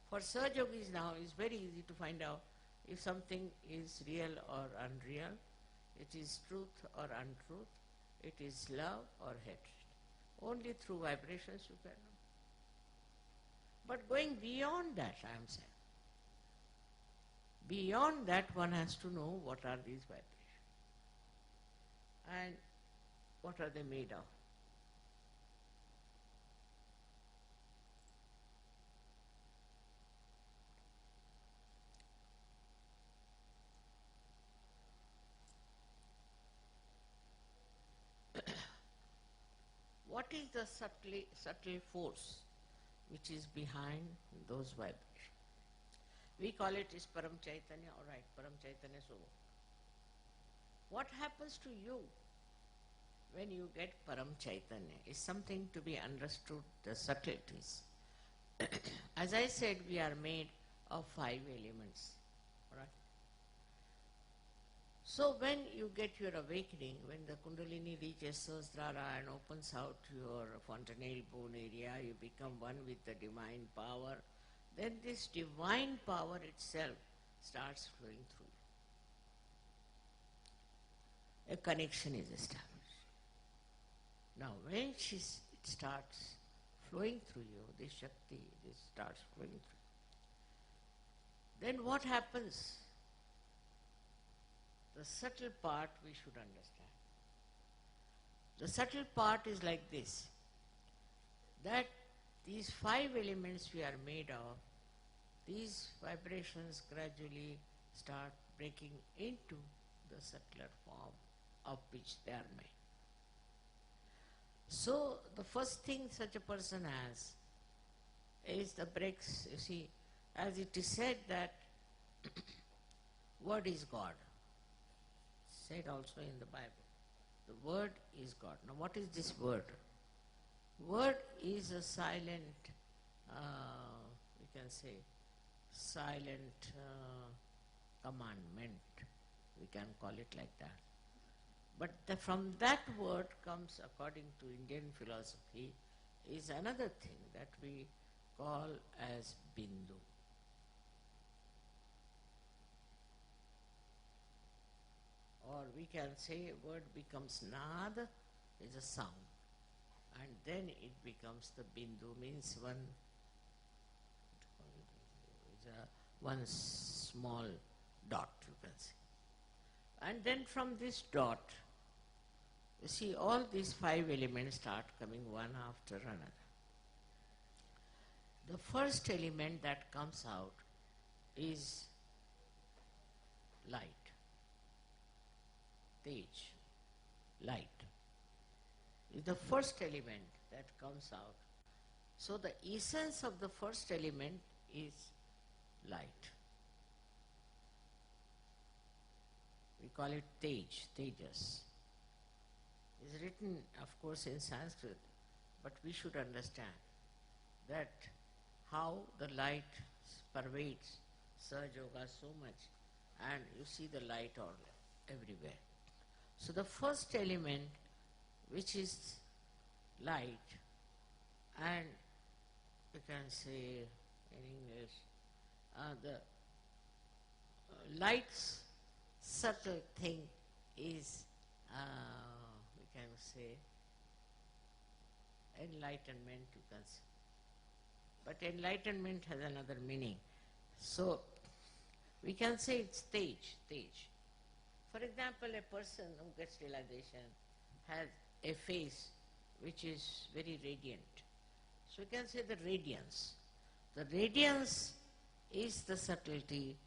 For Saj Yogis now, it's very easy to find out if something is real or unreal, it is truth or untruth, it is love or hatred. Only through vibrations you can know. But going beyond that, I am saying, beyond that one has to know what are these vibrations and what are they made of. What is the subtle force which is behind those vibrations? We call it is Param Chaitanya, all right, Param Chaitanya, so what happens to you when you get Param Chaitanya is something to be understood, the subtleties. As I said, we are made of 5 elements, all right? So when you get your awakening, when the Kundalini reaches Sahasrara and opens out your fontanelle bone area, you become one with the divine power, then this divine power itself starts flowing through you. A connection is established. Now when it starts flowing through you, this Shakti, this starts flowing through you, then what happens? The subtle part we should understand. The subtle part is like this, that these 5 elements we are made of, these vibrations gradually start breaking into the subtler form of which they are made. So the first thing such a person has is the breaks. You see, as it is said that word is God, said also in the Bible. The word is God. Now what is this word? Word is a silent, we can say, silent commandment. We can call it like that. But from that word comes, according to Indian philosophy, is another thing that we call as Bindu. Or we can say word becomes Nad, is a sound, and then it becomes the Bindu, means one small dot, you can say. And then from this dot, you see all these 5 elements start coming one after another. The first element that comes out is light. Tej, light, is the first element that comes out. So the essence of the first element is light. We call it Tej, Tejas. It's written, of course, in Sanskrit, but we should understand that how the light pervades Sahaja Yoga so much, and you see the light all everywhere. So the first element, which is light, and you can say in English, the light's subtle thing is, we can say, enlightenment, you can say. But enlightenment has another meaning. So we can say it's Tej. For example, a person who gets realization has a face which is very radiant. So we can say the radiance. The radiance is the subtlety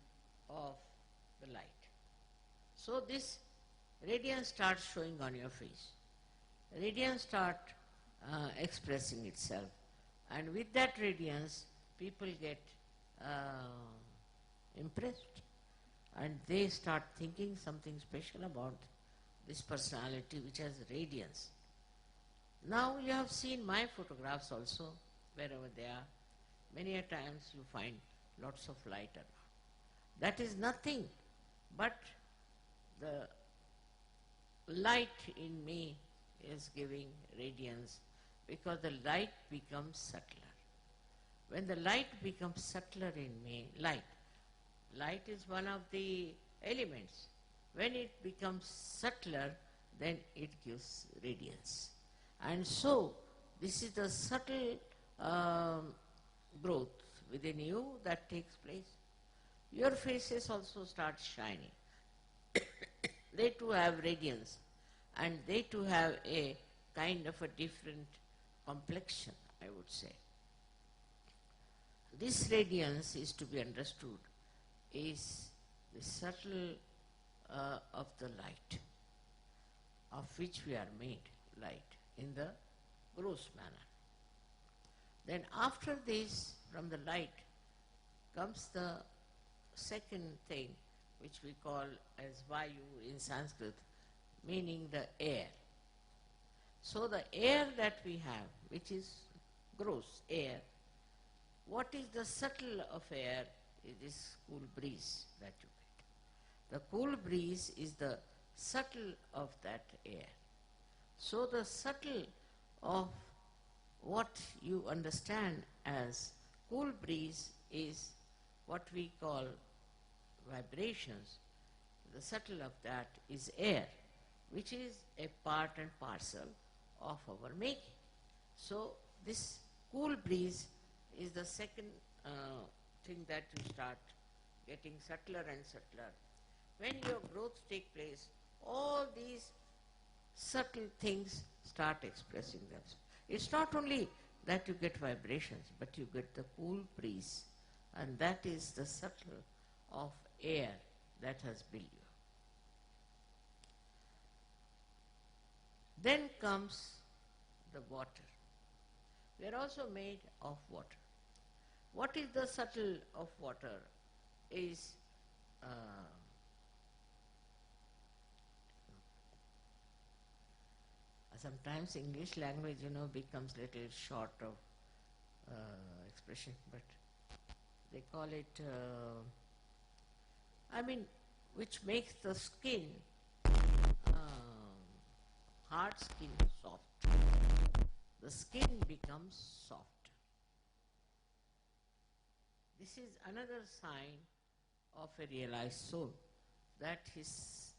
of the light. So this radiance starts showing on your face. Radiance starts expressing itself. And with that radiance, people get impressed. And they start thinking something special about this personality which has radiance. Now you have seen my photographs also, wherever they are. Many a times you find lots of light around. That is nothing but the light in me is giving radiance, because the light becomes subtler. When the light becomes subtler in me, light is one of the elements. When it becomes subtler, then it gives radiance. And so, this is the subtle growth within you that takes place. Your faces also start shining. They too have radiance, and they too have a kind of a different complexion, I would say. This radiance is to be understood is the subtle of the light, of which we are made light in the gross manner. Then after this, from the light, comes the second thing, which we call as Vayu in Sanskrit, meaning the air. So the air that we have, which is gross air, what is the subtle of air is this cool breeze that you get. The cool breeze is the subtle of that air. So the subtle of what you understand as cool breeze is what we call vibrations. The subtle of that is air, which is a part and parcel of our making. So this cool breeze is the second thing that you start getting subtler and subtler. When your growth takes place, all these subtle things start expressing themselves. It's not only that you get vibrations, but you get the cool breeze, and that is the subtle of air that has built you. Then comes the water. We are also made of water. What is the subtle of water is sometimes English language, becomes little short of expression, but they call it, which makes the skin, hard skin, soft. The skin becomes soft. This is another sign of a realized soul, that his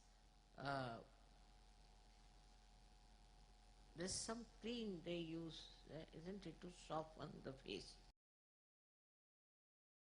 there's some cream they use, isn't it, to soften the face.